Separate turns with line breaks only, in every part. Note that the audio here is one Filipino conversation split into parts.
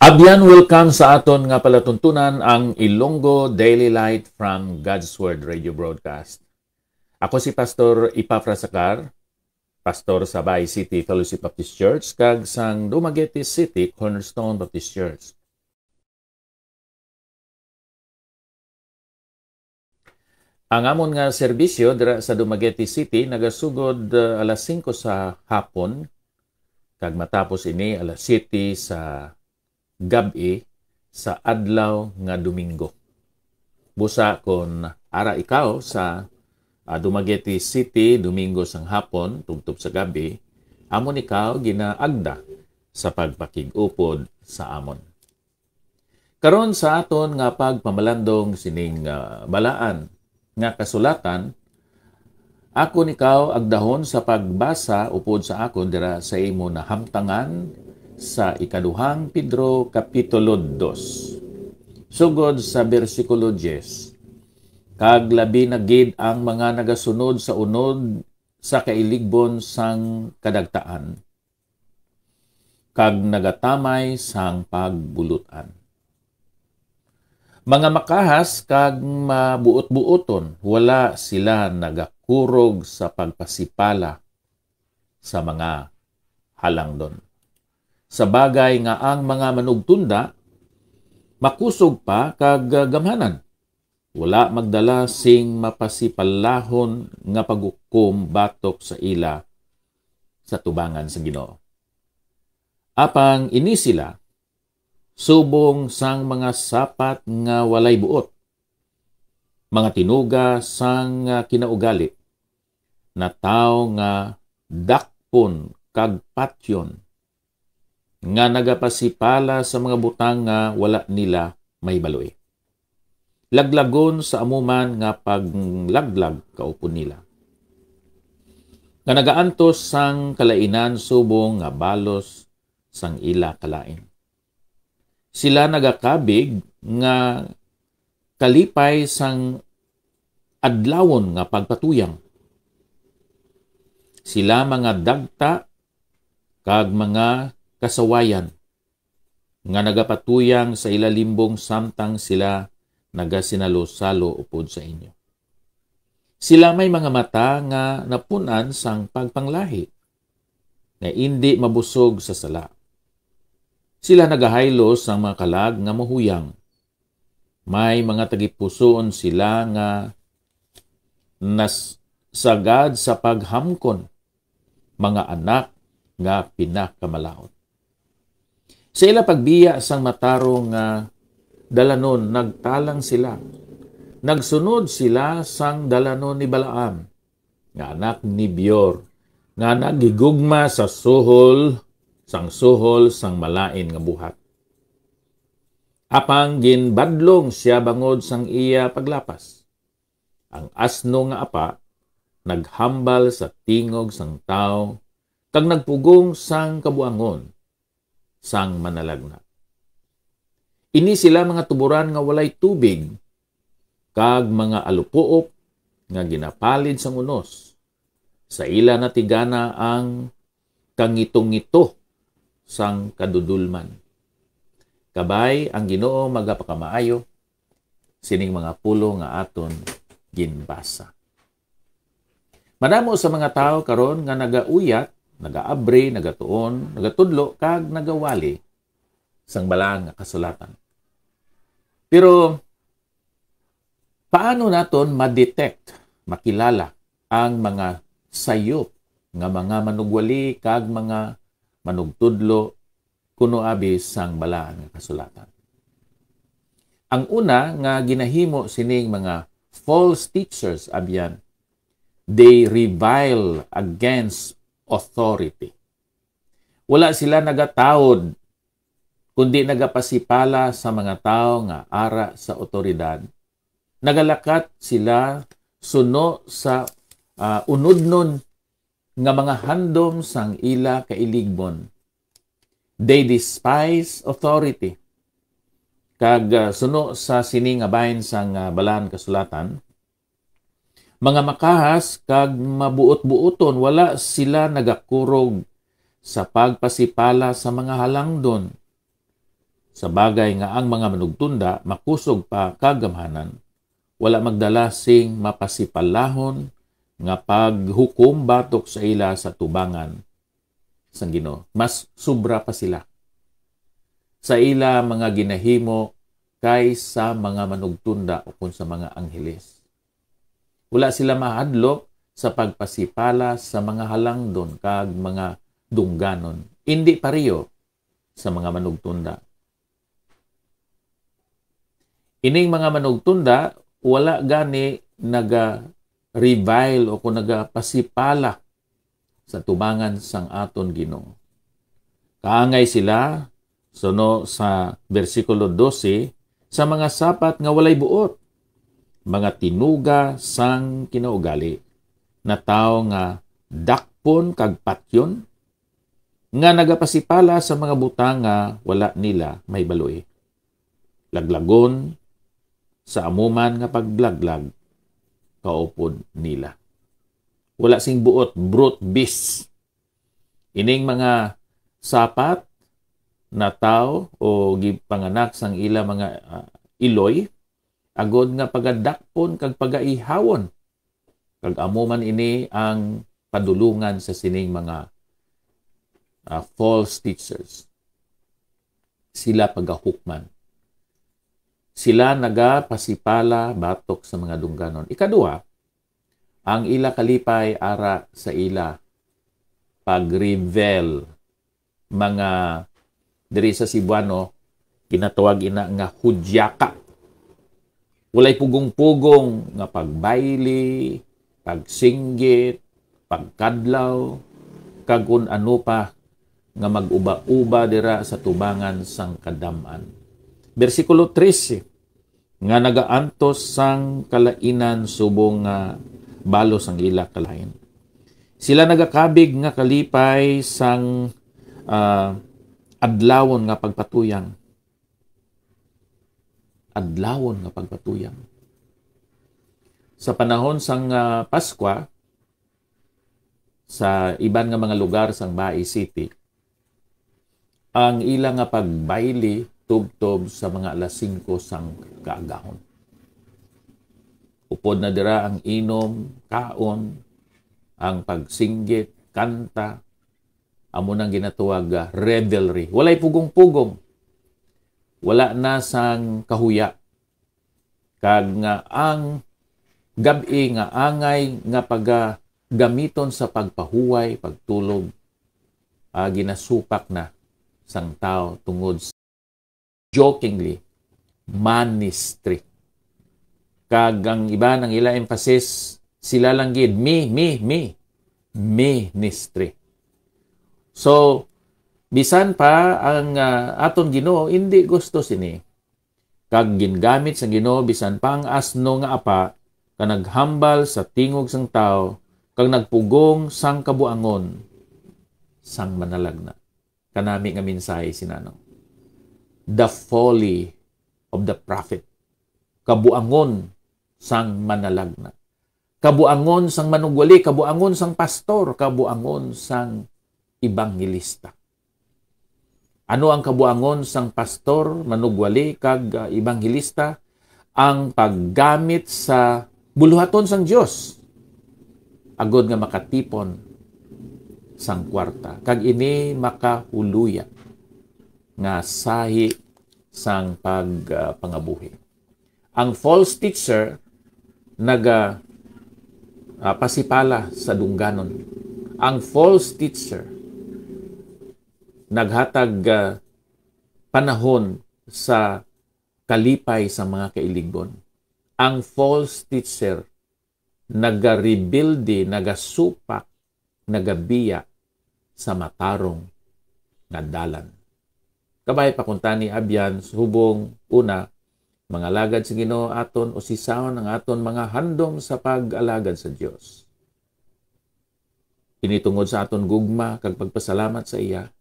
Abyan, welcome sa aton nga palatuntunan ang Ilonggo Daily Light from God's Word Radio Broadcast. Ako si Pastor Ipafrasacar, pastor sa Bay City Fellowship Baptist Church, kag sang Dumaguete City Cornerstone Baptist Church. Ang amon nga serbisyo dira sa Dumaguete City nagasugod alas 5 sa hapon, kag matapos ini alas 7 sa gabi sa adlaw nga Domingo. Busa kon ara ikaw sa Dumaguete City Domingo sang hapon tubtob sa gabi, amon ikaw ginaagda sa pagpakig-upod sa amon. Karon sa aton nga pagpamalandong sining balaan nga kasulatan, ako nikaw agdahon sa pagbasa upod sa akon dira sa imo na hamtangan sa ikaduhang Pedro Kapitulo 2. Sugod sa bersikulo 10. Kag labi na gid ang mga nagasunod sa unod sa kailigbon sang kadagtaan. Kag nagatamay sang pagbulutan. Mga makahas kag mabuot-buoton, wala sila nagakurog sa pagpasipala sa mga halangdon. Sa bagay nga ang mga manugtunda, makusog pa kag gamhanan. Wala magdala sing mapasipalahon nga paghukom batok sa ila sa tubangan sa Ginoo. Apang ini sila, subong sang mga sapat nga walay buot, mga tinuga sang kinaugali, na tao nga dakpon kag patyon, nga nagapasipala sa mga butang nga wala nila may baloy. Laglagon sa amuman nga paglaglag kaupon nila. Nga nagaantos sang kalainan subong nga balos sang ila kalain. Sila nagakabig nga kalipay sang adlawon nga pagpatuyang. Sila mga dagta kag mga kasawayan nga nagapatuyang sa ilalimbong samtang sila nagasinalo-salo upod sa inyo. Sila may mga mata nga napunan sang pagpanglahi nga hindi mabusog sa sala. Sila nagahaylos sang mga kalag nga mahuyang. May mga tagipusoon sila nga nasagad sa paghamkon, mga anak nga pinakamalaot. Sa ila pagbiya sang matarong dalanon, nagtalang sila. Nagsunod sila sang dalanon ni Balaam, nga anak ni Beor, nga nagigugma sa suhol sang malain nga buhat. Apang ginbadlong siya bangod sang iya paglapas. Ang asno nga apa, naghambal sa tingog sang tao, kag nagpugong sang kabuangon, sang manalagna. Ini sila mga tuburan nga walay tubig, kag mga alupuop nga ginapalid sang unos. Sa ila natigana ang kangitong-ngito sang kadudulman. Kabay ang Ginoo magapakamaayo, sining mga pulo nga aton ginbasa. Madamo sa mga tao karon nga nagauyat, nagaabre, nagatuon, nagatudlo, kag nagawali sang balang nga kasulatan. Pero, paano naton ma-detect, makilala ang mga sayop nga mga manugwali kag mga manugtudlo kuno abi sang balang nga kasulatan? Ang una nga ginahimo sining mga false teachers abyan, they revile against authority. Wala sila nagatawod, kundi nagapasipala sa mga tao nga ara sa otoridad. Nagalakat sila suno sa unudnon nga mga handom sang ila kailigbon. They despise authority. Kag suno sa sini nga bahin sang balaan kasulatan, mga makahas kag mabuot-buoton, wala sila nagakurog sa pagpasipala sa mga halangdon. Sa bagay nga ang mga manugtunda makusog pa kagamhanan, wala magdala sing mapasipalahon nga paghukom batok sa ila sa tubangan sang Ginoo. Mas sobra pa sila sa ila mga ginahimo kaysa mga manugtunda o kung sa mga angheles. Wala sila mahadlok sa pagpasipala sa mga halangdon kag mga dungganon. Hindi pareho sa mga manugtunda. Ining mga manugtunda, wala gani naga-revile o kung naga-pasipala sa tubangan sang aton Ginoo. Kaangay sila, suno sa versikulo 12, sa mga sapat nga walay buot, mga tinuga sang kinaugali, na tao nga dakpon kag patyon, nga nagapasipala sa mga butang nga wala nila may baloy. Laglagon sa amuman nga paglaglag, kaupod nila. Wala sing buot, brute beasts. Ining mga sapat na tao o gipanganak sang ila mga iloy, agod nga pagadakpon kag pagaihawon. Kag amuman ini ang padulungan sa sining mga false teachers. Sila pagahukman. Sila nagapasipala batok sa mga dungganon. Ikadua, ang ila kalipay ara sa ila pag-reveal mga diri sa Cebuano kinatawag ina nga hudyaka. Walay pugong-pugong nga pagbayli, pagsinggit, pagkadlaw, kag kun ano pa nga mag-uba-uba dira sa tubangan sang kadam-an. Versikulo 13, nga nagaantos sang kalainan subong nga balos ang ila kalain. Sila nagakabig nga kalipay sang adlawon nga pagpatuyang. Adlawon nga pagpatuyang. Sa panahon sang Paskwa, sa iban nga mga lugar sang Bai City, ang ila nga pagbayli tubtob sa mga alas 5 sang kaagahon. Upod na dira ang inom, kaon, ang pagsinggit, kanta, amo nang ginatuwag revelry. Walay pugong-pugong. Wala na sang kahuya. Kag nga ang gabi nga angay nga gamiton sa pagpahuway, pagtulog, ginasupak na sang tao tungod sa jokingly ministry. Kag ang iba ng ila emphasis, sila lang gid, ministry. So, bisan pa ang aton Ginoo hindi gusto sini. Kag gingamit sa Ginoo bisan pa ang asno nga apa ka naghambal sa tingog sang tao kag nagpugong sang kabuangon sang manalagna. Kanami nga mensahe sinano. The folly of the prophet. Kabuangon sang manalagna. Kabuangon sang manugwali, kabuangon sang pastor, kabuangon sang ebanghelista. Ano ang kabuangon sang pastor, manugwali, kag ebanghelista? Ang paggamit sa buluhaton sang Dios agod nga makatipon sang kwarta. Kag ini makahuluya nga sahi sang pagpangabuhi. Ang false teacher pasipala sa dungganon. Ang false teacher naghatag panahon sa kalipay sa mga kailigbon. Ang false teacher nagarebuilde, nagasupak, nagabiya sa matarong nga dalan. Kabay pakuntani abyan subong una, mga alagad sa Ginoo aton o sisaon ang aton mga handom sa pag-alagad sa Dios. Initungod sa aton gugma kag pagpasalamat sa iya.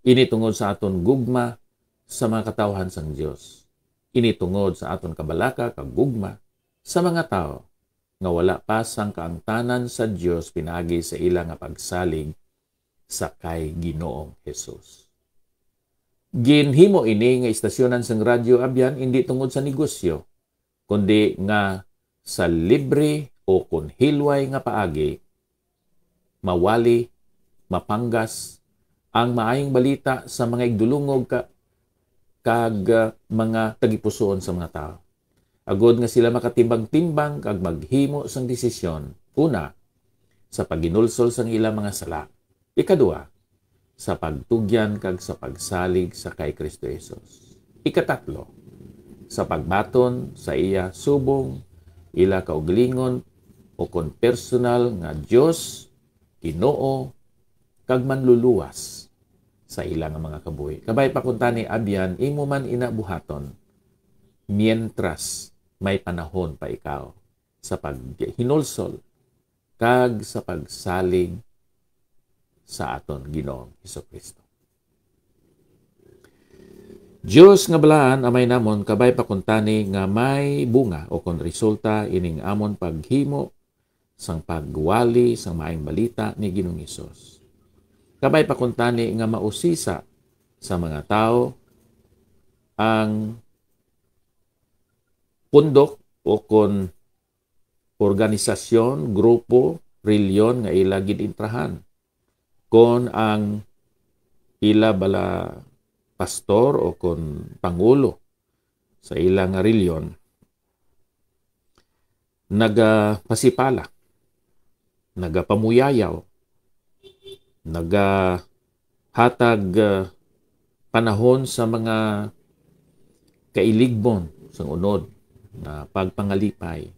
Initungod sa aton gugma sa mga katawhan sang Dios. Initungod sa aton kabalaka kag gugma sa mga tao nga wala pa sang kaangtanan sa Dios pinagi sa ila nga pagsalig sa kay Ginoong Hesus. Ginhimo ini nga istasyonan sang radyo abyan hindi tungod sa negosyo, kundi nga sa libre o kun hilway nga paagi, mawali, mapanggas, ang maayong balita sa mga igdulungog kag mga tagipusoon sa mga tao. Agod nga sila makatimbang-timbang kag maghimo sang desisyon. Una, sa paginulsol sang ilang mga sala. Ikadua, sa pagtugyan kag sa pagsalig sa kay Kristo Jesus. Ikatatlo, sa pagbaton sa iya subong, ila kaugalingon o kon personal nga Dios, Ginoo, kag manluluwas sa ilang mga kabuhi. Kabay pakuntani abyan, imo man inabuhaton, mientras may panahon pa ikaw sa paghinulsol kag sa pagsalig sa aton Ginoong Hesukristo. Diyos nga balaan amay namon kabay pakuntani nga may bunga o kon resulta ining amon paghimo sang pagwali sang maayong balita ni Ginoong Hesus. Kabay pakuntani nga mausisa sa mga tao ang pundok o kon organisasyon, grupo, reliyon nga ila gid-intrahan. Kon ang ila bala pastor o kon pangulo sa ilang reliyon nagapasipala, nagapamuyayaw, nagahatag panahon sa mga kailigbon sa unod na pagpangalipay,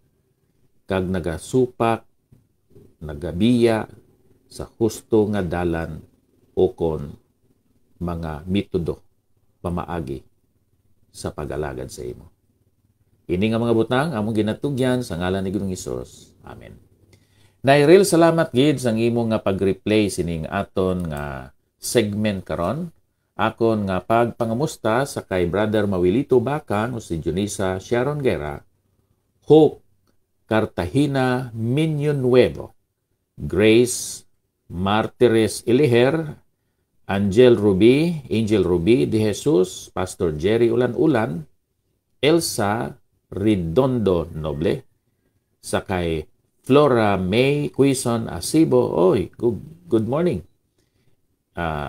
kag nagasupak, nagabiya sa husto nga dalan o kon mga metodo pamaagi sa pag-alagad sa imo. Ini nga mga butang among ginatugyan sa ngalan ni Ginoong Hesus. Amen. Nairil salamat gid sang imo nga pag-replay sining aton nga segment karon. Akon nga pagpangamusta sa kay Brother Mawilito Bacan o si Junisa Sharon Guerra, Hope Cartagena Minyo Nuevo, Grace Martires Iliher, Angel Ruby de Jesus, Pastor Jerry Ulan-Ulan, Elsa Redondo Noble, sa kay Flora May Quison Asibo, oy, good morning.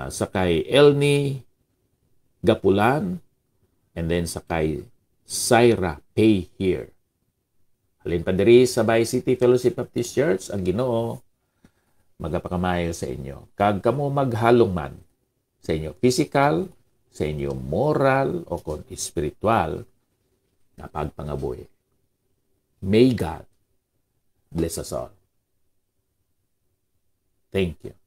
Sa kay Elni Gapulan, and then sa kay Syra Pay Here. Halin pa diri sa Bay City Fellowship Baptist Church, ang Ginoo magapakamayo sa inyo. Kag kamo maghalong man sa inyo physical, sa inyo moral o kon spiritual na pagpangabuhi. May God bless us all. Thank you.